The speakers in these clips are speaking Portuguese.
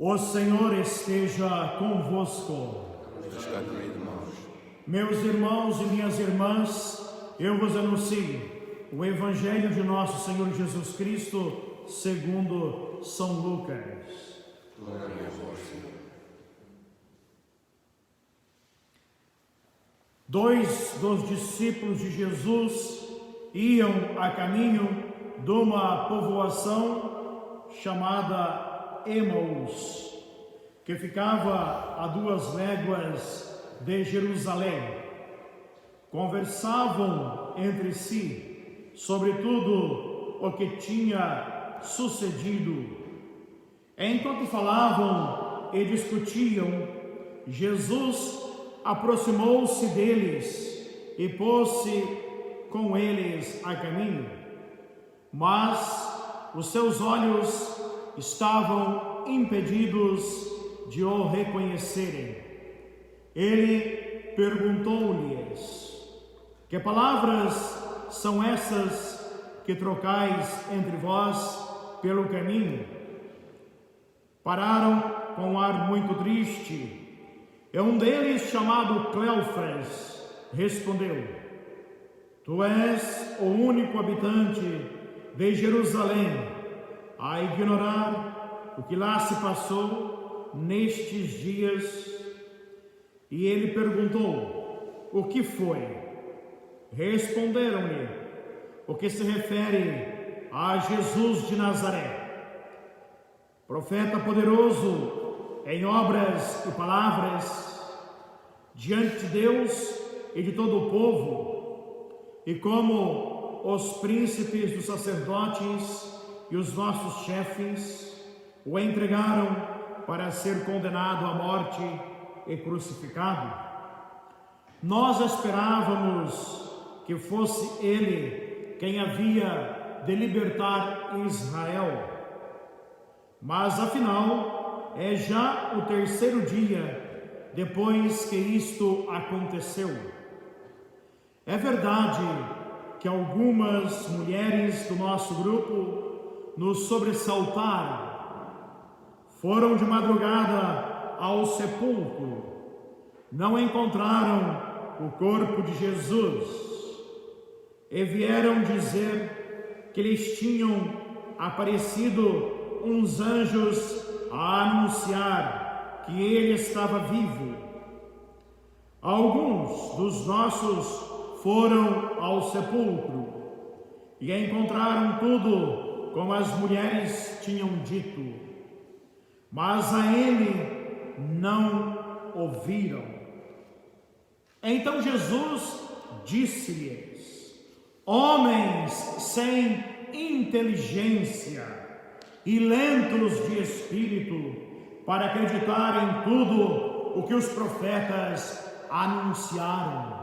O Senhor esteja convosco. Meus irmãos e minhas irmãs, eu vos anuncio o Evangelho de nosso Senhor Jesus Cristo, segundo São Lucas. Glória a vós, Senhor. Dois dos discípulos de Jesus iam a caminho de uma povoação chamada Emaús, que ficava a 2 léguas de Jerusalém. Conversavam entre si sobre tudo o que tinha sucedido. Enquanto falavam e discutiam, Jesus aproximou-se deles e pôs-se com eles a caminho, mas os seus olhos estavam impedidos de o reconhecerem. Ele perguntou-lhes: que palavras são essas que trocais entre vós pelo caminho? Pararam com um ar muito triste. E um deles, chamado Cleofas, respondeu: Tu és o único habitante de Jerusalém a ignorar o que lá se passou nestes dias. E ele perguntou: o que foi? Responderam-lhe: o que se refere a Jesus de Nazaré, profeta poderoso em obras e palavras, diante de Deus e de todo o povo, e como os príncipes dos sacerdotes e os nossos chefes o entregaram para ser condenado à morte e crucificado. Nós esperávamos que fosse ele quem havia de libertar Israel, mas afinal é já o 3º dia depois que isto aconteceu. É verdade que algumas mulheres do nosso grupo nos sobressaltaram. Foram de madrugada ao sepulcro, não encontraram o corpo de Jesus e vieram dizer que lhes tinham aparecido uns anjos a anunciar que ele estava vivo. Alguns dos nossos foram ao sepulcro e encontraram tudo como as mulheres tinham dito, mas a ele não ouviram. Então Jesus disse-lhes: homens sem inteligência e lentos de espírito para acreditar em tudo o que os profetas anunciaram.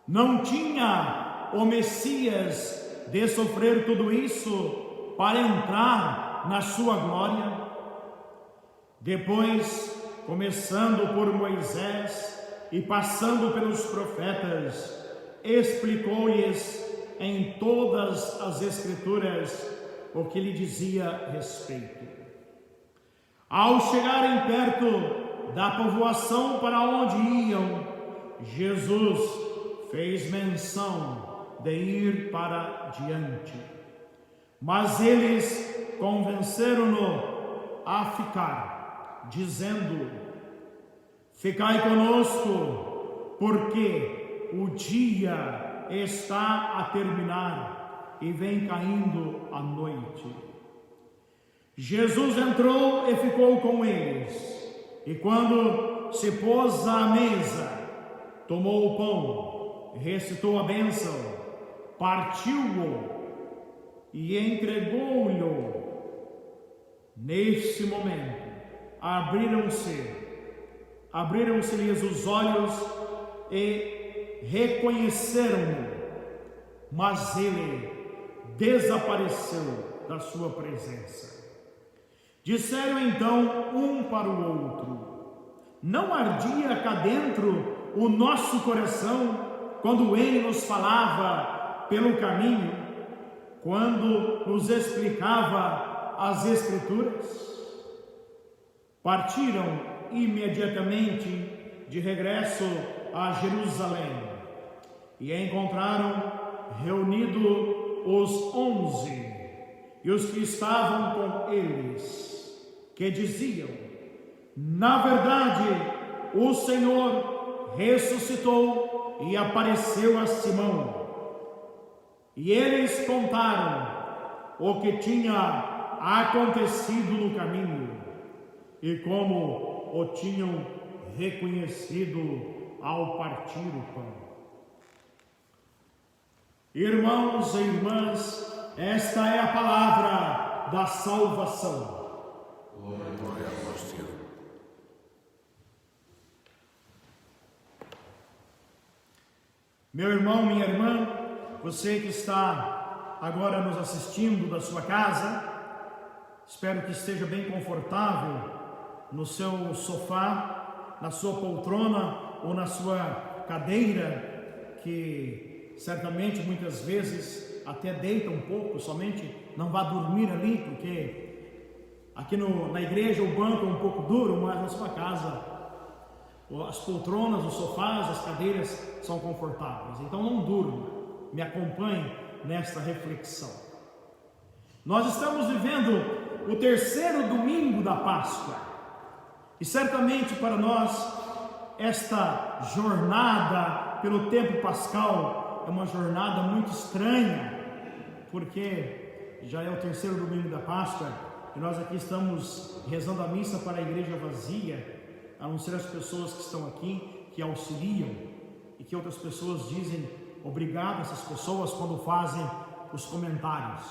Não tinha o Messias de sofrer tudo isso para entrar na sua glória? Depois, começando por Moisés e passando pelos profetas, explicou-lhes em todas as Escrituras o que lhe dizia respeito. Ao chegarem perto da povoação para onde iam, Jesus fez menção de ir para diante, mas eles convenceram-no a ficar, dizendo: ficai conosco, porque o dia está a terminar e vem caindo a noite. Jesus entrou e ficou com eles, e quando se pôs à mesa, tomou o pão, recitou a bênção, partiu-o e entregou-lhe. Neste momento, abriram-se-lhes os olhos e reconheceram-no, mas ele desapareceu da sua presença. Disseram então um para o outro: não ardia cá dentro o nosso coração quando ele nos falava pelo caminho, quando nos explicava as Escrituras? partiram imediatamente de regresso a Jerusalém e encontraram reunidos os 11 e os que estavam com eles, que diziam: na verdade, o Senhor ressuscitou e apareceu a Simão. E eles contaram o que tinha acontecido no caminho e como o tinham reconhecido ao partir o pão. Irmãos e irmãs, esta é a palavra da salvação. Glória a vós, Senhor. Meu irmão, minha irmã, você que está agora nos assistindo da sua casa, espero que esteja bem confortável no seu sofá, na sua poltrona ou na sua cadeira, que certamente muitas vezes até deita um pouco, somente não vá dormir ali, porque aqui na igreja o banco é um pouco duro, mas na sua casa as poltronas, os sofás, as cadeiras são confortáveis. Então não durma, me acompanhe nesta reflexão. Nós estamos vivendo o terceiro domingo da Páscoa e certamente para nós esta jornada pelo tempo pascal é uma jornada muito estranha, porque já é o terceiro domingo da Páscoa e nós aqui estamos rezando a missa para a igreja vazia, a não ser as pessoas que estão aqui, que auxiliam, e que outras pessoas dizem obrigado a essas pessoas quando fazem os comentários.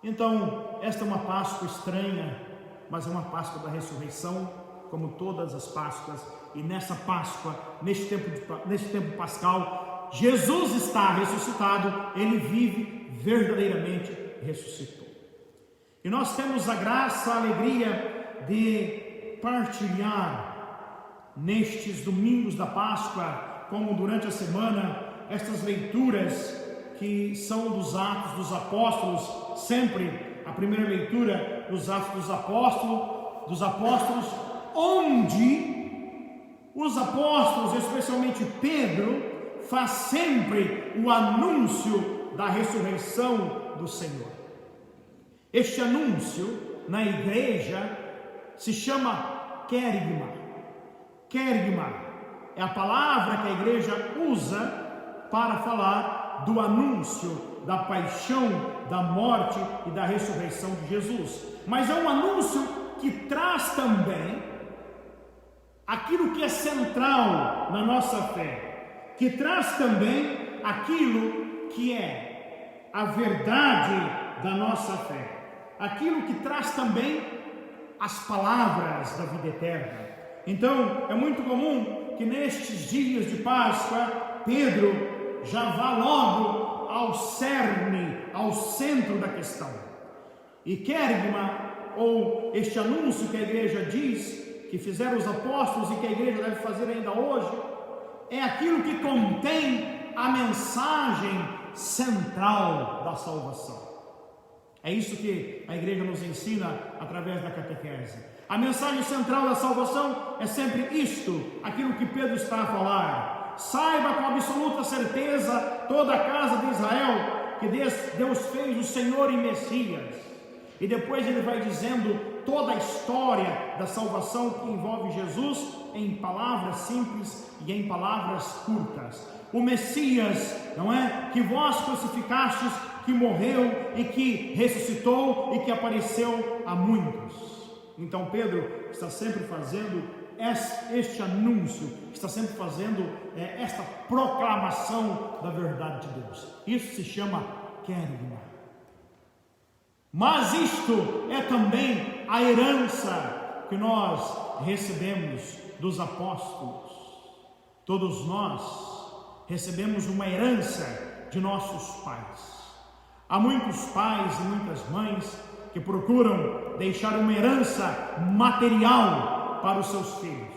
Então, esta é uma Páscoa estranha, mas é uma Páscoa da ressurreição, como todas as Páscoas, e nessa Páscoa, neste tempo pascal, Jesus está ressuscitado, ele vive verdadeiramente ressuscitou. E nós temos a graça, a alegria de partilhar nestes domingos da Páscoa, como durante a semana, estas leituras que são dos Atos dos Apóstolos, sempre a primeira leitura dos Atos dos Apóstolos, onde os apóstolos, especialmente Pedro, faz sempre o anúncio da ressurreição do Senhor. Este anúncio na igreja se chama querigma. Querigma é a palavra que a igreja usa para falar do anúncio da paixão, da morte e da ressurreição de Jesus. Mas é um anúncio que traz também aquilo que é central na nossa fé, que traz também aquilo que é a verdade da nossa fé, aquilo que traz também as palavras da vida eterna. Então, é muito comum que nestes dias de Páscoa, Pedro já vá logo ao cerne, ao centro da questão. E querigma, ou este anúncio que a igreja diz, que fizeram os apóstolos e que a igreja deve fazer ainda hoje, é aquilo que contém a mensagem central da salvação. É isso que a igreja nos ensina através da catequese. A mensagem central da salvação é sempre isto, aquilo que Pedro está a falar. Saiba com absoluta certeza toda a casa de Israel que Deus fez o Senhor e Messias. E depois ele vai dizendo toda a história da salvação que envolve Jesus em palavras simples e em palavras curtas. O Messias, não é? Que vós crucificastes, que morreu e que ressuscitou e que apareceu a muitos. Então Pedro está sempre fazendo este anúncio, está sempre fazendo esta proclamação da verdade de Deus. Isso se chama querigma. Mas isto é também a herança que nós recebemos dos apóstolos. Todos nós recebemos uma herança de nossos pais. Há muitos pais e muitas mães que procuram deixar uma herança material para os seus filhos.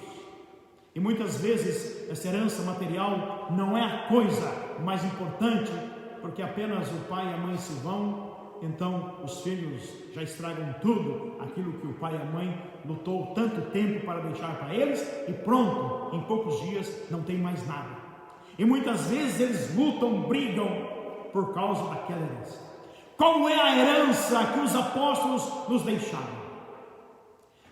E muitas vezes essa herança material não é a coisa mais importante, porque apenas o pai e a mãe se vão então os filhos já estragam tudo aquilo que o pai e a mãe lutou tanto tempo para deixar para eles, e pronto, em poucos dias não tem mais nada. E muitas vezes eles lutam, brigam por causa daquela herança. Qual é a herança que os apóstolos nos deixaram?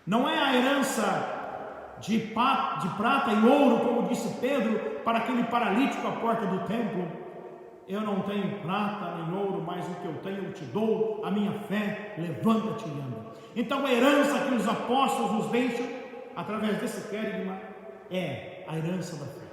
Não é a herança de prata e ouro, como disse Pedro para aquele paralítico à porta do templo: eu não tenho prata nem ouro, mas o que eu tenho eu te dou, a minha fé, levanta-te e anda. Então a herança que os apóstolos nos deixam, através desse querigma, é a herança da fé.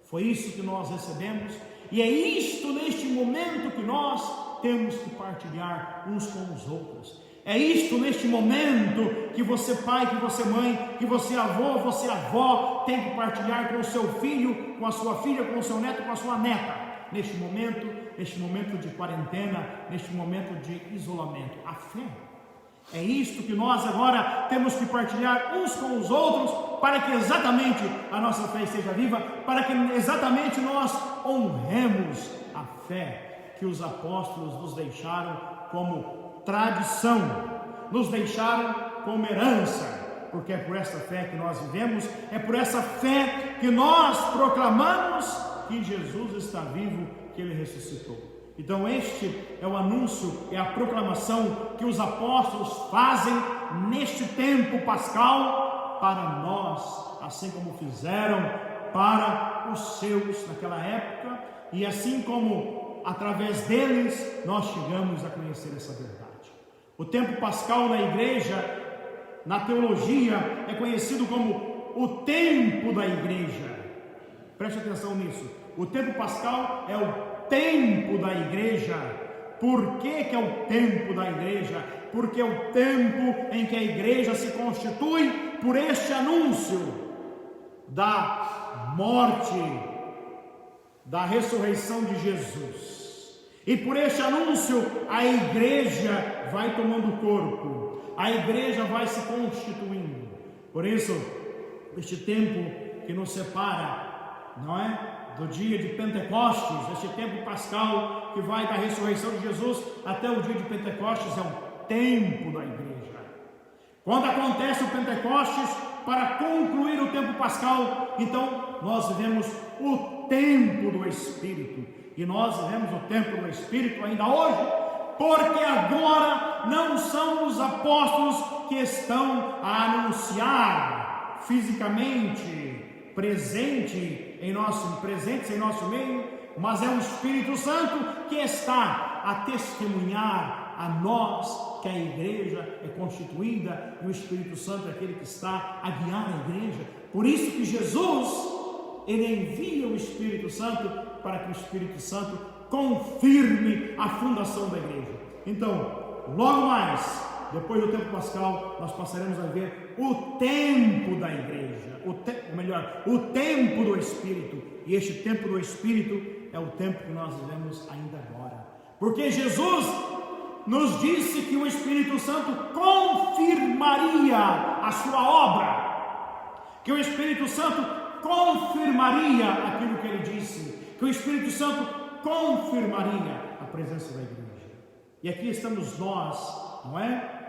Foi isso que nós recebemos, e é isto neste momento que nós temos que partilhar uns com os outros. É isto neste momento que você pai, que você mãe, que você avô, você avó tem que partilhar com o seu filho, com a sua filha, com o seu neto, com a sua neta. Neste momento de quarentena, neste momento de isolamento, a fé. É isto que nós agora temos que partilhar uns com os outros, para que exatamente a nossa fé esteja viva, para que exatamente nós honremos a fé que os apóstolos nos deixaram como tradição, nos deixaram como herança, porque é por essa fé que nós vivemos, é por essa fé que nós proclamamos que Jesus está vivo, que Ele ressuscitou. Então este é o anúncio, é a proclamação que os apóstolos fazem neste tempo pascal para nós, assim como fizeram para os seus naquela época, e assim como através deles nós chegamos a conhecer essa verdade. O tempo pascal na igreja, na teologia, é conhecido como o tempo da igreja. Preste atenção nisso. O tempo pascal é o tempo da igreja. Por que é o tempo da igreja? Porque é o tempo em que a igreja se constitui por este anúncio da morte, da ressurreição de Jesus. E por este anúncio a igreja vai tomando corpo, a igreja vai se constituindo. Por isso, este tempo que nos separa, não é? Do dia de Pentecostes, este tempo pascal que vai da ressurreição de Jesus até o dia de Pentecostes, é o tempo da igreja. Quando acontece o Pentecostes, para concluir o tempo pascal, então nós vivemos o tempo do Espírito. E nós vivemos o tempo do Espírito ainda hoje, porque agora não são os apóstolos que estão a anunciar fisicamente presentes em nosso meio, mas é o Espírito Santo que está a testemunhar a nós que a igreja é constituída, e o Espírito Santo é aquele que está a guiar a igreja. Por isso que Jesus, Ele envia o Espírito Santo para que o Espírito Santo confirme a fundação da igreja. Então, logo mais, depois do tempo pascal, nós passaremos a ver o tempo da igreja, o tempo do Espírito. E este tempo do Espírito é o tempo que nós vivemos ainda agora. Porque Jesus nos disse que o Espírito Santo confirmaria a sua obra, que o Espírito Santo confirmaria aquilo que Ele disse, que o Espírito Santo confirmaria a presença da igreja. E aqui estamos nós, não é?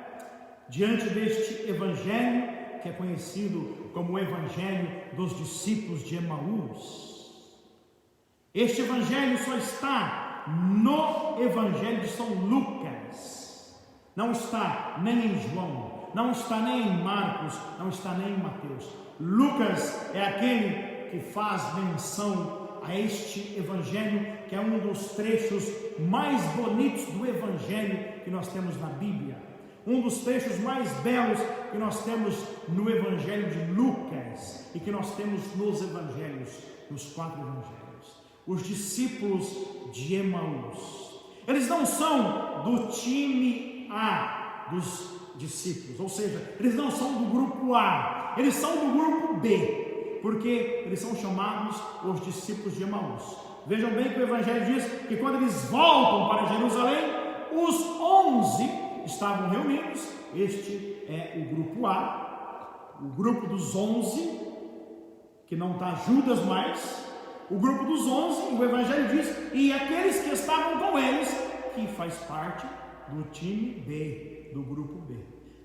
Diante deste Evangelho, que é conhecido como o Evangelho dos discípulos de Emaús. Este Evangelho só está no Evangelho de São Lucas, não está nem em João, não está nem em Marcos, não está nem em Mateus. Lucas é aquele que faz menção a este Evangelho, que é um dos trechos mais bonitos do Evangelho que nós temos na Bíblia, um dos trechos mais belos que nós temos no Evangelho de Lucas e que nós temos nos Evangelhos, nos 4 Evangelhos. Os discípulos de Emaús, eles não são do time A dos discípulos, ou seja, eles não são do grupo A, eles são do grupo B, porque eles são chamados os discípulos de Emaús. Vejam bem que o Evangelho diz que quando eles voltam para Jerusalém, os 11 estavam reunidos. Este é o grupo A, o grupo dos 11, que não está Judas mais, o grupo dos 11, o Evangelho diz, e aqueles que estavam com eles, que faz parte do time B, do grupo B.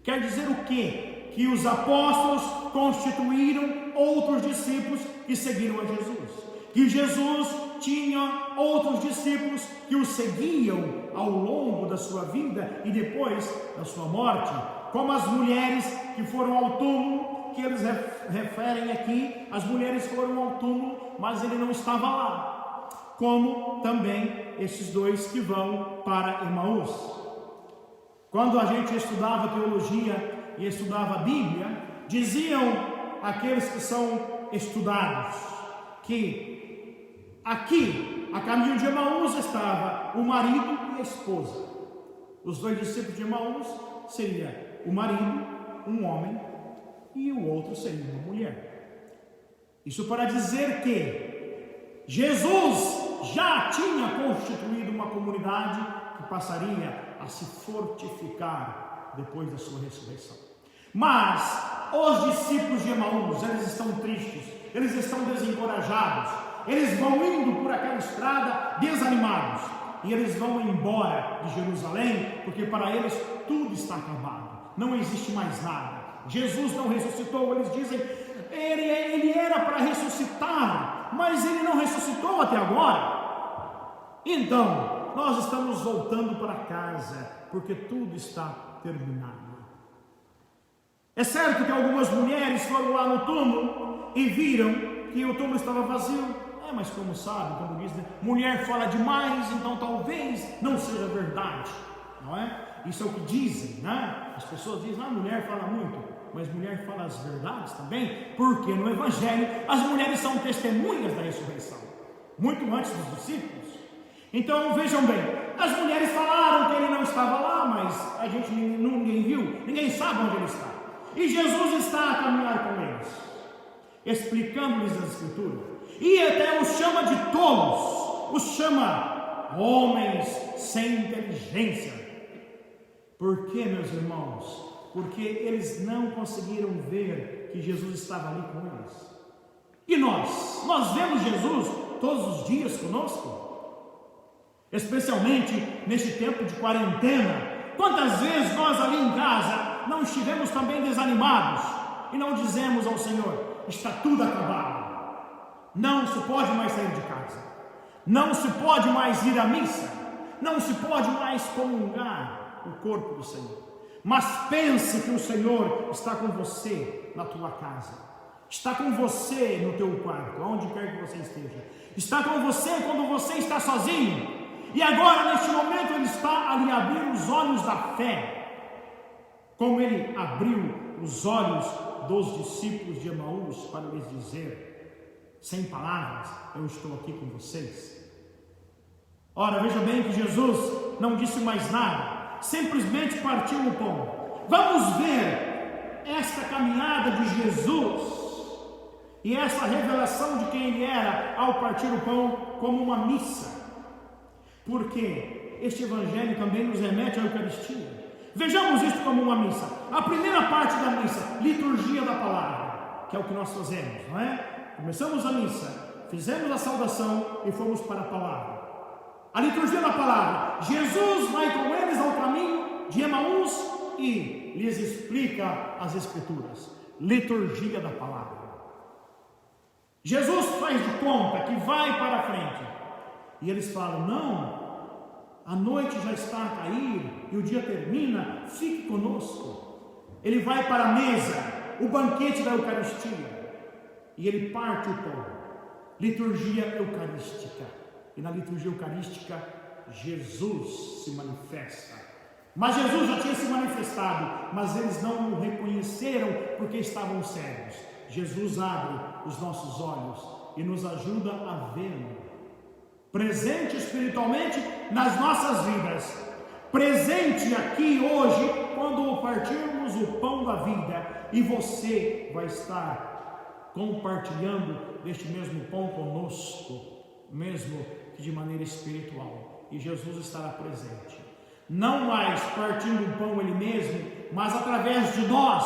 Quer dizer o quê? Que os apóstolos constituíram outros discípulos que seguiram a Jesus. Que Jesus tinha outros discípulos que o seguiam ao longo da sua vida e depois da sua morte. Como as mulheres que foram ao túmulo, que eles referem aqui, as mulheres foram ao túmulo, mas ele não estava lá. Como também esses dois que vão para Emaús. Quando a gente estudava teologia e estudava a Bíblia, diziam aqueles que são estudados que aqui, a caminho de Emaús, estava o marido e a esposa. Os dois discípulos de Emaús seria o marido, um homem, e o outro seria uma mulher. Isso para dizer que Jesus já tinha constituído uma comunidade que passaria a se fortificar depois da sua ressurreição. Mas os discípulos de Emaús, eles estão tristes, eles estão desencorajados, eles vão indo por aquela estrada desanimados, e eles vão embora de Jerusalém, porque para eles tudo está acabado, não existe mais nada. Jesus não ressuscitou, eles dizem, ele era para ressuscitar, mas ele não ressuscitou até agora. Então, nós estamos voltando para casa, porque tudo está terminado. É certo que algumas mulheres foram lá no túmulo e viram que o túmulo estava vazio. Mas como sabe, quando diz, mulher fala demais, então talvez não seja verdade, não é? Isso é o que dizem, né? As pessoas dizem, mulher fala muito, mas mulher fala as verdades também, porque no Evangelho as mulheres são testemunhas da ressurreição, muito antes dos discípulos. Então vejam bem, as mulheres falaram que ele não estava lá, mas a gente ninguém viu, ninguém sabe onde ele está. E Jesus está a caminhar com eles, explicando-lhes as Escrituras. E até os chama de tolos, os chama homens sem inteligência. Por quê, meus irmãos? Porque eles não conseguiram ver que Jesus estava ali com eles. E nós vemos Jesus todos os dias conosco, especialmente neste tempo de quarentena. Quantas vezes nós ali em casa não estivemos também desanimados e não dizemos ao Senhor, está tudo acabado. Não se pode mais sair de casa, não se pode mais ir à missa, não se pode mais comungar o corpo do Senhor. Mas pense que o Senhor está com você na tua casa, está com você no teu quarto, aonde quer que você esteja, está com você quando você está sozinho. E agora neste momento Ele está ali a abrir os olhos da fé, como Ele abriu os olhos dos discípulos de Emaús para lhes dizer, sem palavras, eu estou aqui com vocês. Ora, veja bem que Jesus não disse mais nada, simplesmente partiu o pão. Vamos ver esta caminhada de Jesus e essa revelação de quem Ele era ao partir o pão como uma missa, porque este Evangelho também nos remete à Eucaristia. Vejamos isso como uma missa. A primeira parte da missa, liturgia da palavra, que é o que nós fazemos, não é? Começamos a missa, fizemos a saudação e fomos para a palavra. A liturgia da palavra, Jesus vai com eles ao caminho de Emaús e lhes explica as Escrituras. Liturgia da palavra. Jesus faz de conta que vai para a frente e eles falam, não, a noite já está a cair e o dia termina, fique conosco. Ele vai para a mesa, o banquete da Eucaristia. E ele parte o pão, liturgia eucarística, e na liturgia eucarística Jesus se manifesta. Mas Jesus já tinha se manifestado, mas eles não o reconheceram porque estavam cegos. Jesus abre os nossos olhos e nos ajuda a vê-lo, presente espiritualmente nas nossas vidas, presente aqui hoje, quando partirmos o pão da vida, e você vai estar compartilhando deste mesmo pão conosco, mesmo que de maneira espiritual, e Jesus estará presente, não mais partindo o pão Ele mesmo, mas através de nós,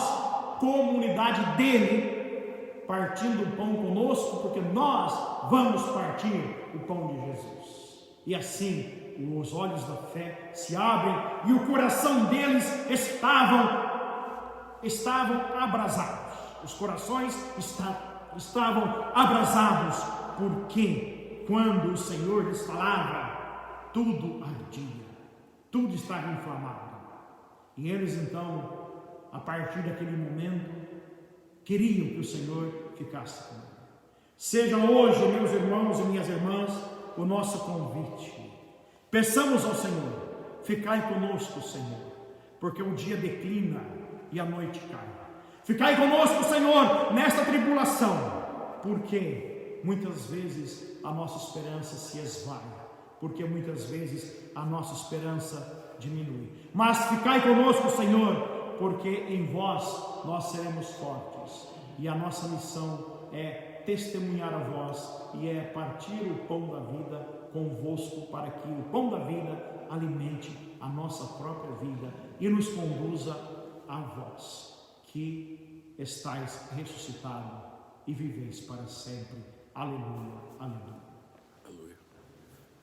comunidade dele, partindo o pão conosco, porque nós vamos partir o pão de Jesus, e assim os olhos da fé se abrem e o coração deles estavam abrasados. Os corações estavam abrasados, porque quando o Senhor lhes falava, tudo ardia, tudo estava inflamado. E eles então, a partir daquele momento, queriam que o Senhor ficasse com eles. Seja hoje, meus irmãos e minhas irmãs, o nosso convite. Peçamos ao Senhor, ficai conosco, Senhor, porque o dia declina e a noite cai. Ficai conosco, Senhor, nesta tribulação, porque muitas vezes a nossa esperança se esvai, porque muitas vezes a nossa esperança diminui. Mas ficai conosco, Senhor, porque em vós nós seremos fortes, e a nossa missão é testemunhar a vós e é partir o pão da vida convosco, para que o pão da vida alimente a nossa própria vida e nos conduza a vós, que estáis ressuscitado e viveis para sempre. Aleluia, aleluia.